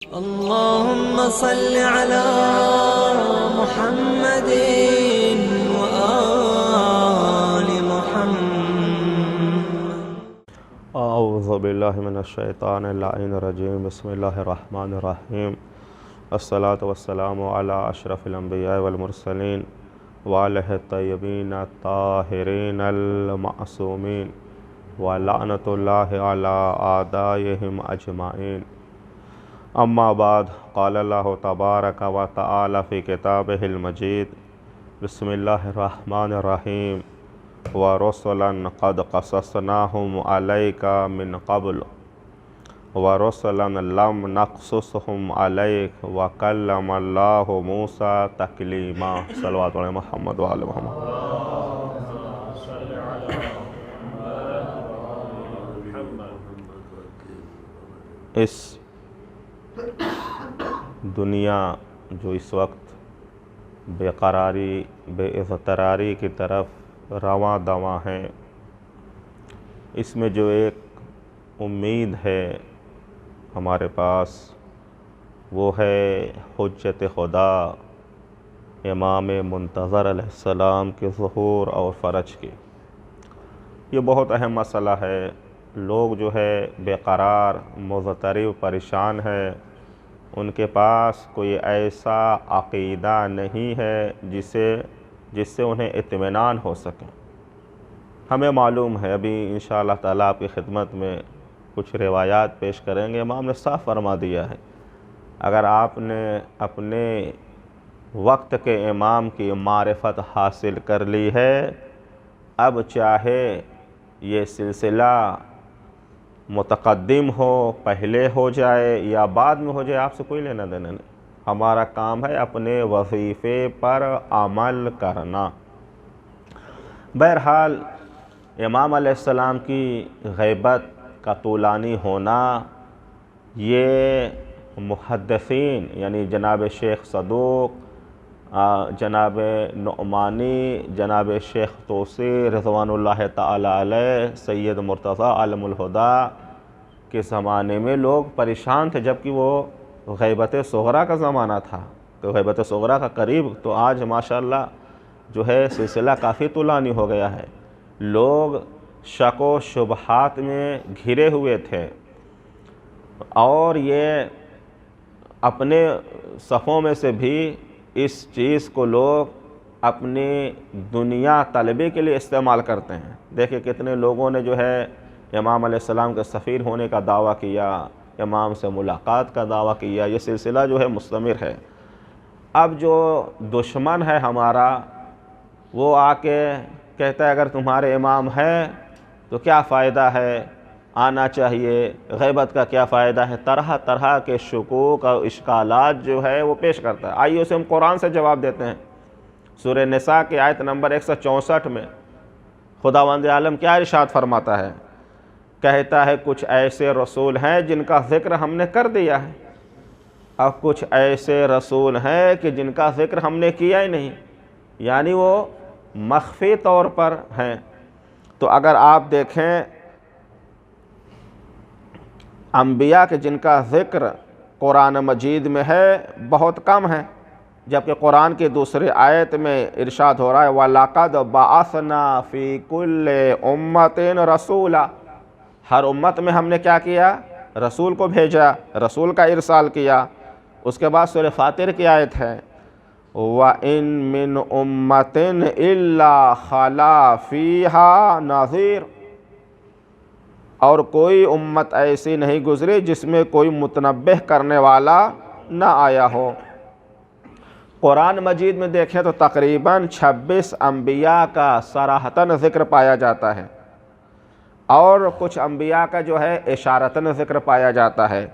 اللهم صل على محمد وآل محمد. اعوذ باللہ من الشیطان اللعین الرجیم. بسم اللہ الرحمن الرحیم. الصلاۃ والسلام علی اشرف الانبیاء والمرسلین وآلہ الطیبین الطاہرین المعصومین ولعنۃ اللہ علی اعدائہم اجمعین. اما بعد، قال اللہ تبارک و تعالی فی کتابہ المجید. بسم اللہ الرحمن الرحیم. وَرُسُلًا قَدْ قَصَصْنَاهُمْ عَلَيْكَ مِنْ قَبْلُ وَرُسُلًا لَمْ نَقْصُصْهُمْ عَلَيْكَ وَكَلَّمَ اللَّهُ مُوسَىٰ تَكْلِيمًا. صلوات علی محمد وآل محمد. اس دنیا جو اس وقت بے قراری بے اضطراری کی طرف رواں دواں ہیں، اس میں جو ایک امید ہے ہمارے پاس، وہ ہے حجت خدا امام منتظر علیہ السلام کے ظہور اور فرج کی. یہ بہت اہم مسئلہ ہے. لوگ جو ہے بے قرار، مضطرب، پریشان ہے. ان کے پاس کوئی ایسا عقیدہ نہیں ہے جس سے انہیں اطمینان ہو سکے. ہمیں معلوم ہے، ابھی انشاءاللہ تعالیٰ آپ کی خدمت میں کچھ روایات پیش کریں گے. امام نے صاف فرما دیا ہے، اگر آپ نے اپنے وقت کے امام کی معرفت حاصل کر لی ہے، اب چاہے یہ سلسلہ متقدم ہو، پہلے ہو جائے یا بعد میں ہو جائے، آپ سے کوئی لینا دینا نہیں. ہمارا کام ہے اپنے وظیفے پر عمل کرنا. بہرحال امام علیہ السلام کی غیبت کا طولانی ہونا، یہ محدثین یعنی جناب شیخ صدوق، جناب نعمانی، جناب شیخ توسی رضوان اللہ تعالی علیہ، سید مرتضیٰ عالم الہدیٰ کے زمانے میں لوگ پریشان تھے، جبکہ وہ غیبت صغریٰ کا زمانہ تھا. تو غیبت صغریٰ کا قریب، تو آج ماشاءاللہ جو ہے سلسلہ کافی طولانی ہو گیا ہے. لوگ شک و شبہات میں گھرے ہوئے تھے، اور یہ اپنے صفوں میں سے بھی اس چیز کو لوگ اپنی دنیا طلبی کے لیے استعمال کرتے ہیں. دیکھیں کتنے لوگوں نے جو ہے امام علیہ السلام کے سفیر ہونے کا دعویٰ کیا، امام سے ملاقات کا دعویٰ کیا. یہ سلسلہ جو ہے مستمر ہے. اب جو دشمن ہے ہمارا، وہ آ کے کہتا ہے اگر تمہارے امام ہے تو کیا فائدہ ہے، آنا چاہیے. غیبت کا کیا فائدہ ہے. طرح طرح کے شکوک اور اشکالات جو ہے وہ پیش کرتا ہے. آئیے اسے ہم قرآن سے جواب دیتے ہیں. سورہ نساء کی آیت نمبر 164 میں خداوند عالم کیا ارشاد فرماتا ہے؟ کہتا ہے کچھ ایسے رسول ہیں جن کا ذکر ہم نے کر دیا ہے، اور کچھ ایسے رسول ہیں کہ جن کا ذکر ہم نے کیا ہی نہیں، یعنی وہ مخفی طور پر ہیں. تو اگر آپ دیکھیں انبیاء کے جن کا ذکر قرآن مجید میں ہے بہت کم ہے، جبکہ قرآن کی دوسری آیت میں ارشاد ہو رہا ہے وَلَقَدْ بَعَثْنَا فِي كُلِّ أُمَّةٍ رَسُولًا. ہر امت میں ہم نے کیا کیا؟ رسول کو بھیجا، رسول کا ارسال کیا. اس کے بعد سورہ فاطر کی آیت ہے وَإِن مِّنْ أُمَّةٍ إِلَّا خَلَا فِيهَا نَذِيرٌ. اور کوئی امت ایسی نہیں گزری جس میں کوئی متنبہ کرنے والا نہ آیا ہو. قرآن مجید میں دیکھیں تو تقریباً 26 انبیاء کا صراحتاً ذکر پایا جاتا ہے، اور کچھ انبیاء کا جو ہے اشارتاً ذکر پایا جاتا ہے.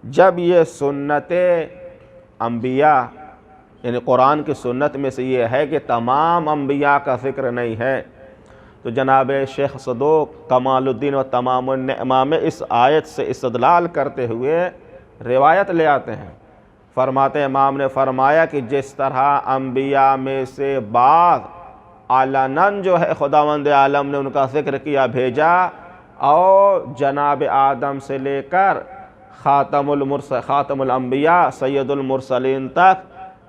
جب یہ سنت انبیاء یعنی قرآن کی سنت میں سے یہ ہے کہ تمام انبیاء کا ذکر نہیں ہے، تو جناب شیخ صدوق کمال الدین و تمام النعمہ میں اس آیت سے استدلال کرتے ہوئے روایت لے آتے ہیں. فرماتے امام نے فرمایا کہ جس طرح انبیاء میں سے بعض علناً جو ہے خداوند عالم نے ان کا ذکر کیا، بھیجا، اور جناب آدم سے لے کر خاتم الانبیاء سید المرسلین تک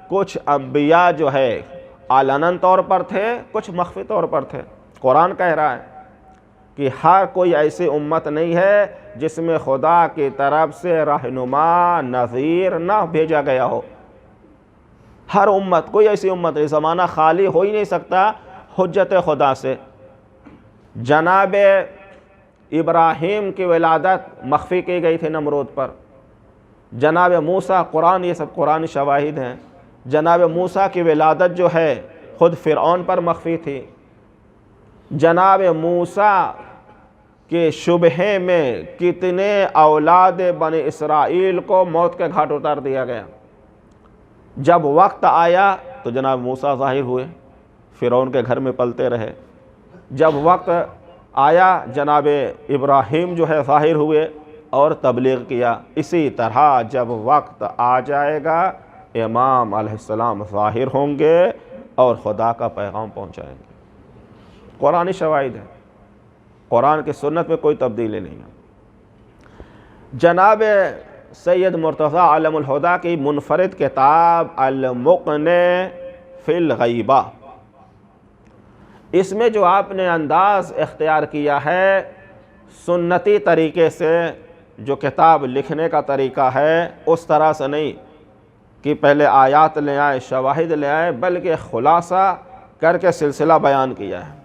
کچھ انبیاء جو ہے علناً طور پر تھے، کچھ مخفی طور پر تھے۔ قرآن کہہ رہا ہے کہ ہر کوئی ایسی امت نہیں ہے جس میں خدا کی طرف سے رہنما نذیر نہ بھیجا گیا ہو۔ ہر امت، کوئی ایسی امت نہیں، زمانہ خالی ہو ہی نہیں سکتا حجت خدا سے۔ جناب ابراہیم کی ولادت مخفی کی گئی تھی نمرود پر، جناب موسیٰ، قرآن، یہ سب قرآن شواہد ہیں، جناب موسیٰ کی ولادت جو ہے خود فرعون پر مخفی تھی۔ جناب موسیٰ کے شبہے میں کتنے اولاد بنی اسرائیل کو موت کے گھاٹ اتار دیا گیا۔ جب وقت آیا تو جناب موسیٰ ظاہر ہوئے، فرعون کے گھر میں پلتے رہے۔ جب وقت آیا جناب ابراہیم جو ہے ظاہر ہوئے اور تبلیغ کیا۔ اسی طرح جب وقت آ جائے گا امام علیہ السلام ظاہر ہوں گے اور خدا کا پیغام پہنچائیں گے۔ قرآن شواہد ہے، قرآن کی سنت میں کوئی تبدیلی نہیں ہے۔ جناب سید مرتضیٰ علم الہدیٰ کی منفرد کتاب المقنع فی الغیبہ، اس میں جو آپ نے انداز اختیار کیا ہے سنتی طریقے سے، جو کتاب لکھنے کا طریقہ ہے اس طرح سے نہیں کہ پہلے آیات لے آئے، شواہد لے آئے، بلکہ خلاصہ کر کے سلسلہ بیان کیا ہے۔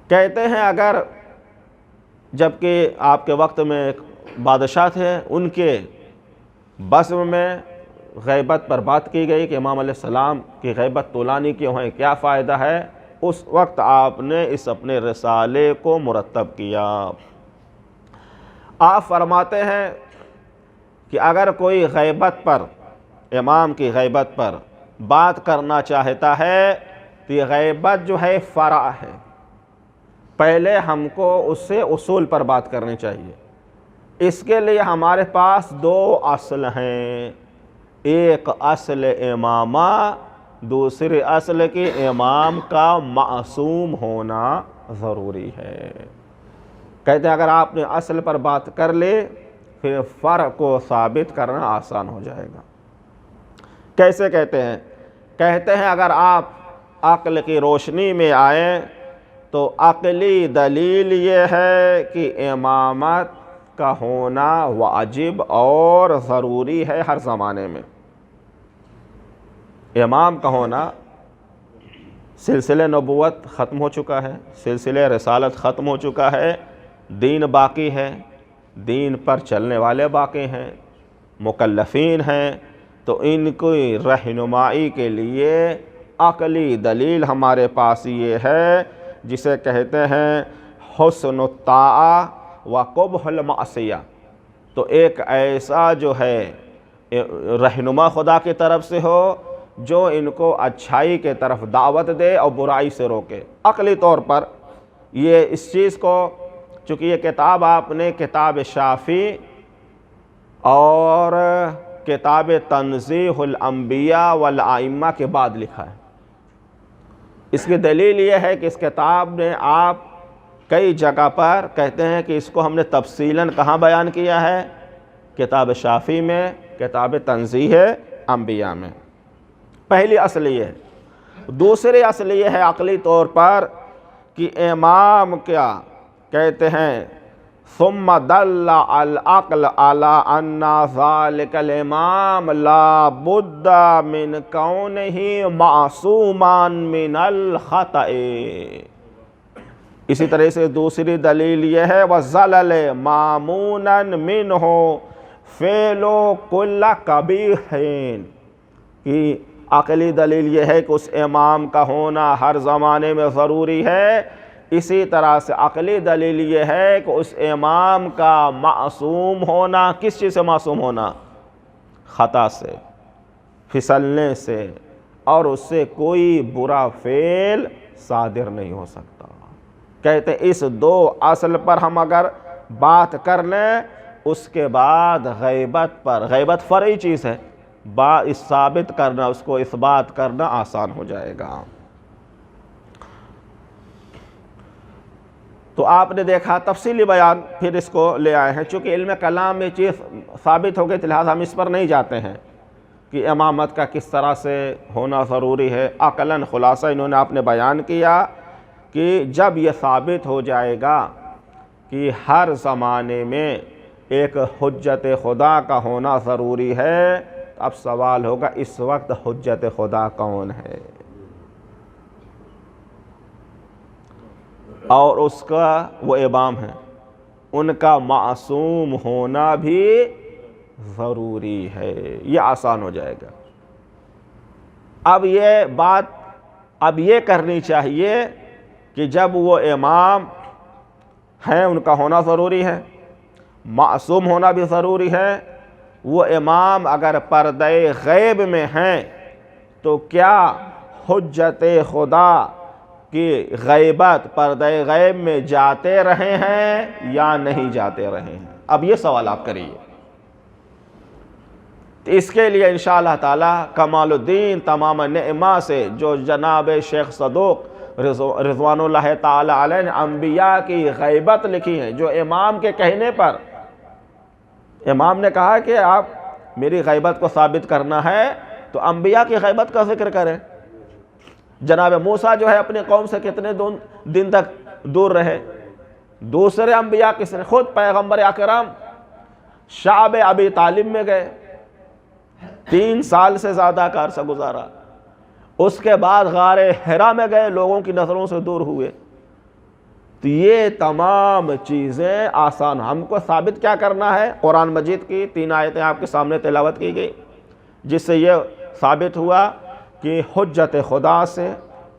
کہتے ہیں اگر، جبکہ آپ کے وقت میں ایک بادشاہ تھے، ان کے بزم میں غیبت پر بات کی گئی کہ امام علیہ السلام کی غیبت طولانی کیوں ہے، کیا فائدہ ہے، اس وقت آپ نے اس اپنے رسالے کو مرتب کیا۔ آپ فرماتے ہیں کہ اگر کوئی غیبت پر، امام کی غیبت پر بات کرنا چاہتا ہے تو یہ غیبت جو ہے فرع ہے، پہلے ہم کو اس سے اصول پر بات کرنی چاہیے۔ اس کے لیے ہمارے پاس دو اصل ہیں، ایک اصل امامہ، دوسری اصل کی امام کا معصوم ہونا ضروری ہے۔ کہتے ہیں اگر آپ نے اصل پر بات کر لی پھر فرع کو ثابت کرنا آسان ہو جائے گا۔ کیسے کہتے ہیں؟ کہتے ہیں اگر آپ عقل کی روشنی میں آئیں تو عقلی دلیل یہ ہے کہ امامت کا ہونا واجب اور ضروری ہے ہر زمانے میں۔ امام کا ہونا، سلسلہ نبوت ختم ہو چکا ہے، سلسلہ رسالت ختم ہو چکا ہے، دین باقی ہے، دین پر چلنے والے باقی ہیں، مکلفین ہیں، تو ان کی رہنمائی کے لیے عقلی دلیل ہمارے پاس یہ ہے جسے کہتے ہیں حسن الطاعہ و قبح المعصیہ۔ تو ایک ایسا جو ہے رہنما خدا کی طرف سے ہو جو ان کو اچھائی کے طرف دعوت دے اور برائی سے روکے۔ عقلی طور پر یہ اس چیز کو، چونکہ یہ کتاب آپ نے کتاب شافی اور کتاب تنزیہ الانبیاء والائمہ کے بعد لکھا ہے، اس کی دلیل یہ ہے کہ اس کتاب نے آپ کئی جگہ پر کہتے ہیں کہ اس کو ہم نے تفصیلاً کہاں بیان کیا ہے، کتاب شافی میں، کتاب تنزیہ انبیاء میں۔ پہلی اصل یہ ہے۔ دوسری اصل یہ ہے عقلی طور پر کہ امام کیا کہتے ہیں، ثم دل العقل على ان ذلك الامام لا بد من كونه معصوما من الخطأ۔ اسی طرح سے دوسری دلیل یہ ہے وَزَلَلِ مَامُونًا مِّنْهُ فِعْلُ كُلَّ قَبِیحٍ، کہ عقلی دلیل یہ ہے کہ اس امام کا ہونا ہر زمانے میں ضروری ہے۔ اسی طرح سے عقلی دلیل یہ ہے کہ اس امام کا معصوم ہونا، کس چیز سے معصوم ہونا؟ خطا سے، پھسلنے سے، اور اس سے کوئی برا فعل صادر نہیں ہو سکتا۔ کہتے ہیں اس دو اصل پر ہم اگر بات کر لیں اس کے بعد غیبت پر، غیبت فرعی چیز ہے، ثابت کرنا، اس کو اثبات کرنا آسان ہو جائے گا۔ تو آپ نے دیکھا تفصیلی بیان پھر اس کو لے آئے ہیں، چونکہ علم کلام میں چیز ثابت ہو گئی تو لہٰذا ہم اس پر نہیں جاتے ہیں کہ امامت کا کس طرح سے ہونا ضروری ہے۔ عقلاً خلاصہ انہوں نے آپ نے بیان کیا کہ جب یہ ثابت ہو جائے گا کہ ہر زمانے میں ایک حجت خدا کا ہونا ضروری ہے، اب سوال ہوگا اس وقت حجت خدا کون ہے، اور اس کا وہ امام ہے، ان کا معصوم ہونا بھی ضروری ہے۔ یہ آسان ہو جائے گا۔ اب یہ بات اب یہ کرنی چاہیے کہ جب وہ امام ہیں ان کا ہونا ضروری ہے، معصوم ہونا بھی ضروری ہے، وہ امام اگر پردہ غیب میں ہیں تو کیا حجت خدا کی غیبت پردہ غیب میں جاتے رہے ہیں یا نہیں جاتے رہے ہیں؟ اب یہ سوال آپ کریے۔ تو اس کے لیے انشاءاللہ تعالی کمال الدین تمام نعمہ سے جو جناب شیخ صدوق رضوان اللہ تعالی علیہ نے انبیاء کی غیبت لکھی ہے، جو امام کے کہنے پر امام نے کہا کہ آپ میری غیبت کو ثابت کرنا ہے تو انبیاء کی غیبت کا ذکر کریں۔ جناب موسیٰ جو ہے اپنی قوم سے کتنے دن تک دور رہے، دوسرے انبیاء کس نے، خود پیغمبر اکرم شعب ابی طالب میں گئے، 3 سال سے زیادہ کا عرصہ گزارا، اس کے بعد غار حرا میں گئے، لوگوں کی نظروں سے دور ہوئے۔ تو یہ تمام چیزیں آسان، ہم کو ثابت کیا کرنا ہے؟ قرآن مجید کی 3 آیتیں آپ کے سامنے تلاوت کی گئی، جس سے یہ ثابت ہوا کہ حجت خدا سے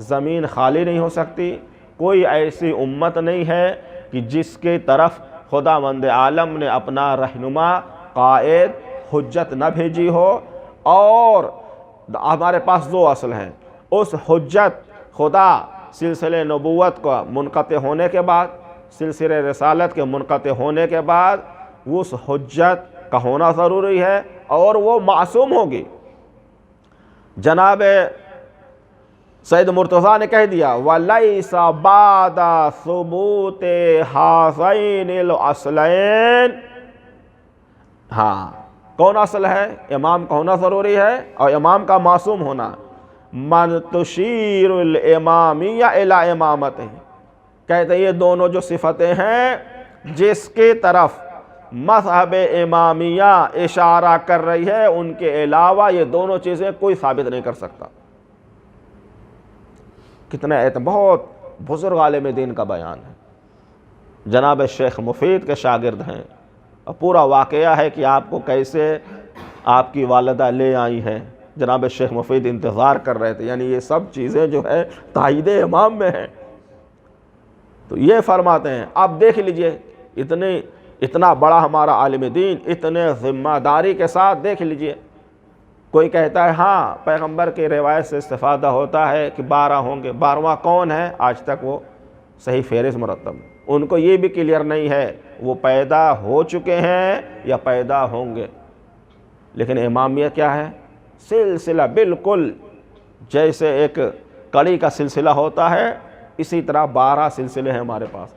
زمین خالی نہیں ہو سکتی۔ کوئی ایسی امت نہیں ہے کہ جس کی طرف خداوند عالم نے اپنا رہنما قائد حجت نہ بھیجی ہو، اور ہمارے پاس 2 اصل ہیں۔ اس حجت خدا سلسلے نبوت کا منقطع ہونے کے بعد، سلسلے رسالت کے منقطع ہونے کے بعد اس حجت کا ہونا ضروری ہے، اور وہ معصوم ہوگی۔ جناب سید مرتضیٰ نے کہہ دیا وَلَيْسَ بَعْدَ ثُبُوتِ هَذَيْنِ الْأَصْلَيْنِ، ہاں کون اصل ہے؟ امام کا ہونا ضروری ہے اور امام کا معصوم ہونا۔ من تشیر الامامیہ الی امامتہ، کہتے ہیں یہ دونوں جو صفتیں ہیں جس کی طرف مذہب امامیہ اشارہ کر رہی ہے، ان کے علاوہ یہ دونوں چیزیں کوئی ثابت نہیں کر سکتا۔ کتنے بہت بزرگ عالم دین کا بیان ہے، جناب شیخ مفید کے شاگرد ہیں، اور پورا واقعہ ہے کہ آپ کو کیسے آپ کی والدہ لے آئی ہیں، جناب شیخ مفید انتظار کر رہے تھے، یعنی یہ سب چیزیں جو ہے تائید امام میں ہیں۔ تو یہ فرماتے ہیں، آپ دیکھ لیجئے اتنا بڑا ہمارا عالم دین، اتنے ذمہ داری کے ساتھ دیکھ لیجئے۔ کوئی کہتا ہے ہاں پیغمبر کی روایت سے استفادہ ہوتا ہے کہ 12 ہوں گے، 12واں کون ہے؟ آج تک وہ صحیح فہرست مرتب، ان کو یہ بھی کلیئر نہیں ہے وہ پیدا ہو چکے ہیں یا پیدا ہوں گے۔ لیکن امامیہ کیا ہے؟ سلسلہ، بالکل جیسے ایک کڑی کا سلسلہ ہوتا ہے اسی طرح 12 سلسلے ہیں ہمارے پاس،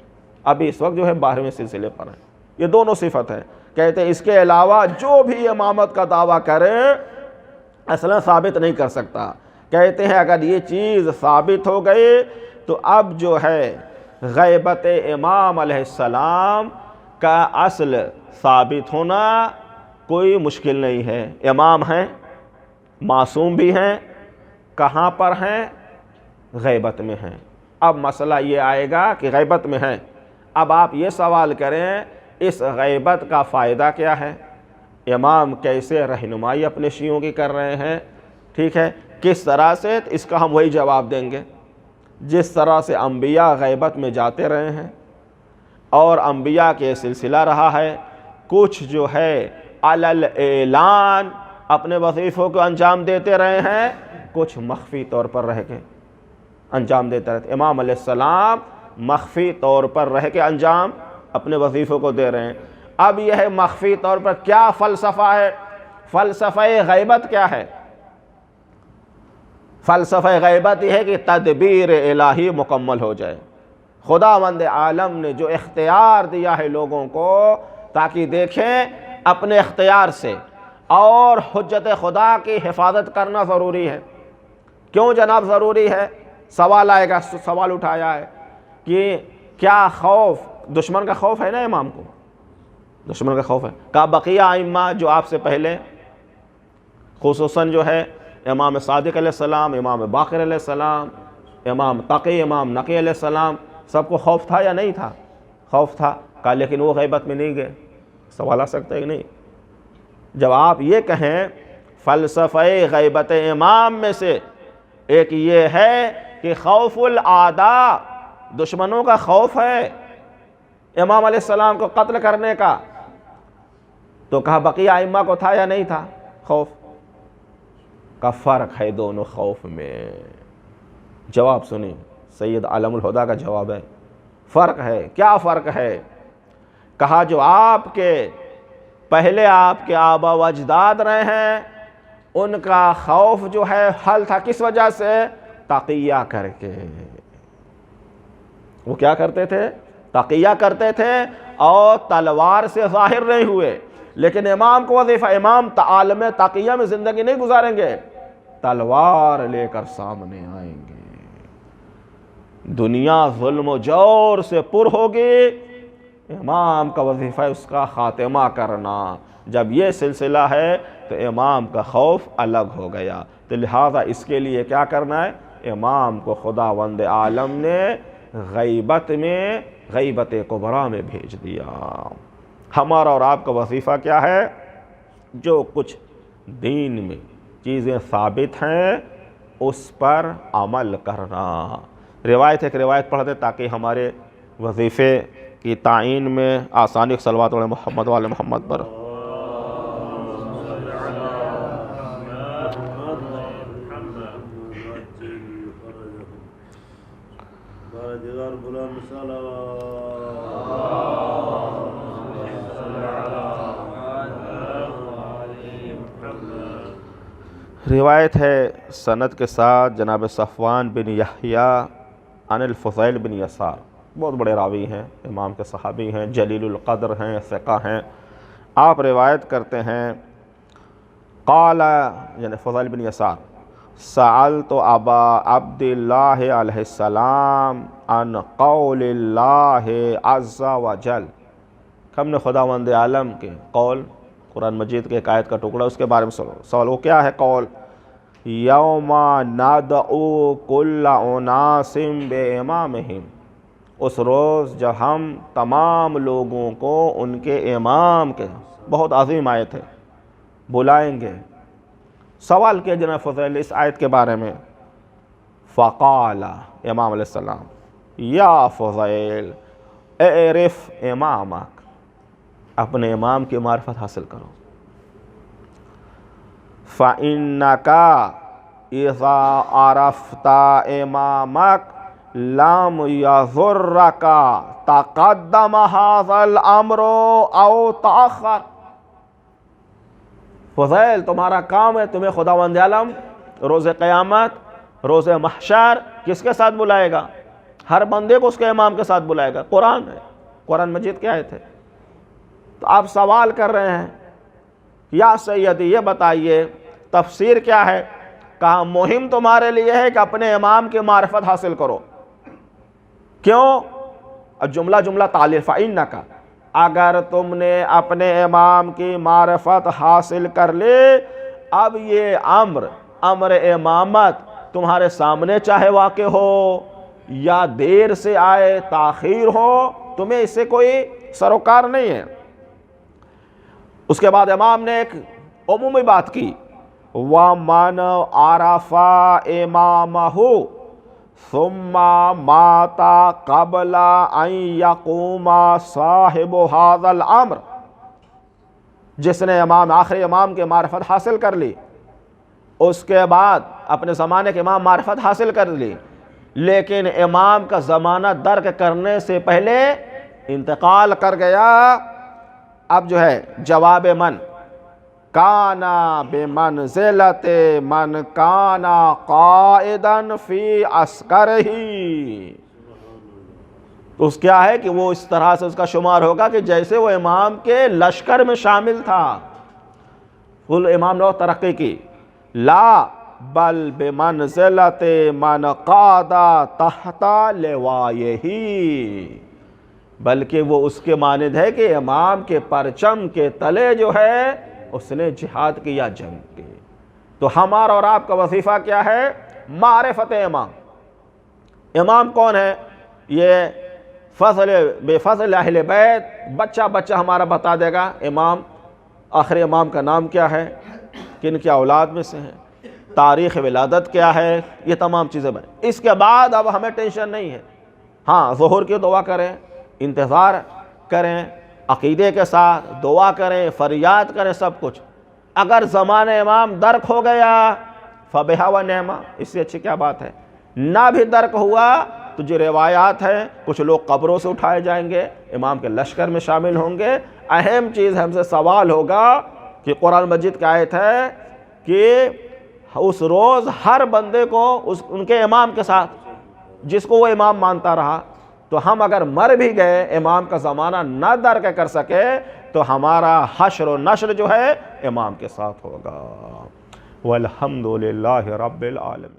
ابھی اس وقت جو ہے 12ویں سلسلے پر ہیں۔ یہ دونوں صفت ہیں۔ کہتے ہیں اس کے علاوہ جو بھی امامت کا دعویٰ کرے اصلا ثابت نہیں کر سکتا۔ کہتے ہیں اگر یہ چیز ثابت ہو گئی تو اب جو ہے غیبت امام علیہ السلام کا اصل ثابت ہونا کوئی مشکل نہیں ہے۔ امام ہیں، معصوم بھی ہیں، کہاں پر ہیں؟ غیبت میں ہیں۔ اب مسئلہ یہ آئے گا کہ غیبت میں ہیں، اب آپ یہ سوال کریں اس غیبت کا فائدہ کیا ہے؟ امام کیسے رہنمائی اپنے شیعوں کی کر رہے ہیں، ٹھیک ہے، کس طرح سے؟ اس کا ہم وہی جواب دیں گے جس طرح سے انبیاء غیبت میں جاتے رہے ہیں اور انبیاء کے سلسلہ رہا ہے، کچھ جو ہے علی اعلان اپنے وظیفوں کو انجام دیتے رہے ہیں، کچھ مخفی طور پر رہ کے انجام دیتے رہتے۔ امام علیہ السلام مخفی طور پر رہ کے انجام اپنے وظیفوں کو دے رہے ہیں۔ اب یہ ہے مخفی طور پر کیا فلسفہ ہے؟ فلسفہ غیبت کیا ہے؟ فلسفہ غیبت یہ ہے کہ تدبیر الہی مکمل ہو جائے، خداوند عالم نے جو اختیار دیا ہے لوگوں کو تاکہ دیکھیں اپنے اختیار سے، اور حجت خدا کی حفاظت کرنا ضروری ہے۔ کیوں جناب ضروری ہے؟ سوال آئے گا، سوال اٹھایا ہے کہ کیا خوف دشمن کا خوف ہے نا امام کو، دشمن کا خوف ہے۔ کہا بقیہ ائمہ جو آپ سے پہلے، خصوصاً جو ہے امام صادق علیہ السلام، امام باقر علیہ السلام، امام تقی، امام نقی علیہ السلام، سب کو خوف تھا یا نہیں تھا؟ خوف تھا۔ کہا لیکن وہ غیبت میں نہیں گئے۔ سوال آ سکتا ہے کہ نہیں؟ جب آپ یہ کہیں فلسفہ غیبت امام میں سے ایک یہ ہے کہ خوف الاعداء، دشمنوں کا خوف ہے امام علیہ السلام کو قتل کرنے کا، تو کہا بقیہ ائمہ کو تھا یا نہیں تھا خوف؟ کا فرق ہے دونوں خوف میں۔ جواب سنیں، سید عالم الہدیٰ کا جواب ہے، فرق ہے۔ کیا فرق ہے؟ کہا جو آپ کے پہلے آپ کے آبا و اجداد رہے ہیں ان کا خوف جو ہے حل تھا کس وجہ سے؟ تقیہ کر کے۔ وہ کیا کرتے تھے؟ تقیہ کرتے تھے اور تلوار سے ظاہر نہیں ہوئے۔ لیکن امام کو وظیفہ، امام عالم تقیہ میں زندگی نہیں گزاریں گے، تلوار لے کر سامنے آئیں گے۔ دنیا ظلم و جور سے پر ہوگی، امام کا وظیفہ اس کا خاتمہ کرنا۔ جب یہ سلسلہ ہے تو امام کا خوف الگ ہو گیا، تو لہذا اس کے لیے کیا کرنا ہے؟ امام کو خداوند عالم نے غیبت میں، غیبت کبریٰ میں بھیج دیا۔ ہمارا اور آپ کا وظیفہ کیا ہے؟ جو کچھ دین میں چیزیں ثابت ہیں اس پر عمل کرنا۔ ایک روایت پڑھ دیں تاکہ ہمارے وظیفے کی تعین میں آسانی۔ صلوات علی محمد وعلی محمد پر۔ روایت ہے سند کے ساتھ جناب صفوان بن یحییٰ عن الفضیل بن یسار، بہت بڑے راوی ہیں، امام کے صحابی ہیں، جلیل القدر ہیں، ثقہ ہیں۔ آپ روایت کرتے ہیں قال، یعنی فضیل بن یسار، سألت ابا عبد اللہ علیہ السلام عن قول اللہ عز وجل، ہم نے خداوند عالم کے قول، قرآن مجید کے ایک آیت کا ٹکڑا، اس کے بارے میں سوال۔ وہ کیا ہے قول؟ یوم ندعو کل اناس بامامہم، اس روز جب ہم تمام لوگوں کو ان کے امام کے، بہت عظیم آیت ہے، بلائیں گے۔ سوال کیا جناب فضیل اس آیت کے بارے میں؟ فقال، امام علیہ السلام، یا فضیل اعرف امامک، اپنے امام کی معرفت حاصل کرو۔ فَإِنَّكَ إِذَا عَرَفْتَ إِمَامَكَ لَمْ يَضُرَّكَ تَقَدَّمَ هَذَا الْأَمْرُ أَوْ تَأَخَّرَ۔ فضیل تمہارا کام ہے، تمہیں خداوند عالم روز قیامت، روز محشر کس کے ساتھ بلائے گا؟ ہر بندے کو اس کے امام کے ساتھ بلائے گا۔ قرآن ہے، قرآن مجید کی آیت ہے۔ تو آپ سوال کر رہے ہیں یا سیدی یہ بتائیے تفسیر کیا ہے؟ کہا مہم تمہارے لیے ہے کہ اپنے امام کی معرفت حاصل کرو۔ کیوں؟ جملہ تعلیل، فَإِنَّكَ، اگر تم نے اپنے امام کی معرفت حاصل کر لی، اب یہ امر امامت تمہارے سامنے چاہے واقع ہو یا دیر سے آئے، تاخیر ہو، تمہیں اس سے کوئی سروکار نہیں ہے۔ اس کے بعد امام نے ایک عمومی بات کی، وَمَنْ عَرَفَ إِمَامَهُ ثُمَّ مَاتَ قَبْلَ أَنْ يَقُومَ صَاحِبُ هَذَا الْأَمْرِ، جس نے آخری امام کی معرفت حاصل کر لی، اس کے بعد اپنے زمانے کے امام معرفت حاصل کر لی، لیکن امام کا زمانہ درک کرنے سے پہلے انتقال کر گیا، اب جو ہے جواب من کانا بمنزلت من کانا قائدا فی عسکرہ، تو اس کیا ہے کہ وہ اس طرح سے اس کا شمار ہوگا کہ جیسے وہ امام کے لشکر میں شامل تھا. کل امام نے ترقی کی. لا بل بمنزلت من قاد تحت لوائہ، بلکہ وہ اس کے مانند ہے کہ امام کے پرچم کے تلے جو ہے اس نے جہاد کیا، جنگ کی. تو ہمارا اور آپ کا وظیفہ کیا ہے؟ معرفت امام. امام کون ہے؟ یہ بے فضل اہل بیت بچہ بچہ ہمارا بتا دے گا امام. آخر امام کا نام کیا ہے، کن کی اولاد میں سے ہیں، تاریخ ولادت کیا ہے، یہ تمام چیزیں بنیں. اس کے بعد اب ہمیں ٹینشن نہیں ہے. ہاں ظہر کی دعا کریں، انتظار کریں، عقیدے کے ساتھ دعا کریں، فریاد کریں، سب کچھ. اگر زمان امام درک ہو گیا فبہا و نعمہ، اس سے اچھی کیا بات ہے. نہ بھی درک ہوا تو جو روایات ہیں، کچھ لوگ قبروں سے اٹھائے جائیں گے، امام کے لشکر میں شامل ہوں گے. اہم چیز ہم سے سوال ہوگا کہ قرآن مجید کی آیت ہے کہ اس روز ہر بندے کو ان کے امام کے ساتھ، جس کو وہ امام مانتا رہا، تو ہم اگر مر بھی گئے امام کا زمانہ نہ درک کر سکے تو ہمارا حشر و نشر جو ہے امام کے ساتھ ہوگا. والحمدللہ رب العالمین.